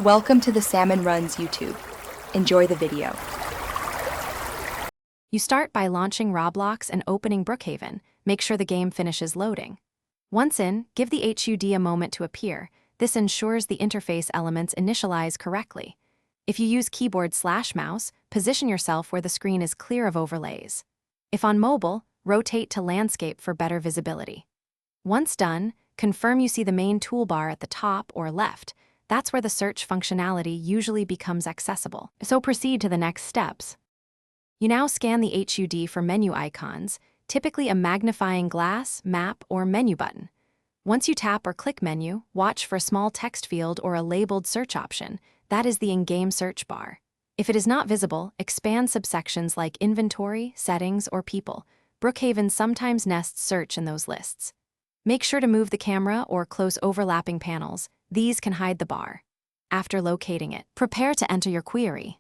Welcome to the Salmon Runs YouTube. Enjoy the video. You start by launching Roblox and opening Brookhaven. Make sure the game finishes loading. Once in, give the HUD a moment to appear. This ensures the interface elements initialize correctly. If you use keyboard/mouse, position yourself where the screen is clear of overlays. If on mobile, rotate to landscape for better visibility. Once done, confirm you see the main toolbar at the top or left. That's where the search functionality usually becomes accessible. So proceed to the next steps. You now scan the HUD for menu icons, typically a magnifying glass, map, or menu button. Once you tap or click menu, watch for a small text field or a labeled search option. That is the in-game search bar. If it is not visible, expand subsections like inventory, settings, or people. Brookhaven sometimes nests search in those lists. Make sure to move the camera or close overlapping panels. These can hide the bar. After locating it, prepare to enter your query.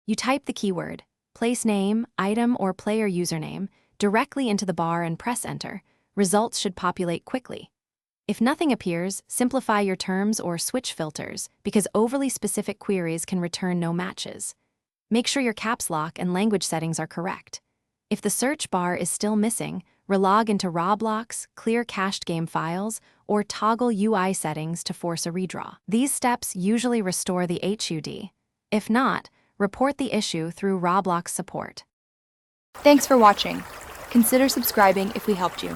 You type the keyword, place name, item, or player username directly into the bar and press enter. Results should populate quickly. If nothing appears, simplify your terms or switch filters, because overly specific queries can return no matches. Make sure your caps lock and language settings are correct. If the search bar is still missing, relog into Roblox, clear cached game files, or toggle UI settings to force a redraw. These steps usually restore the HUD. If not, report the issue through Roblox support. Thanks for watching. Consider subscribing if we helped you.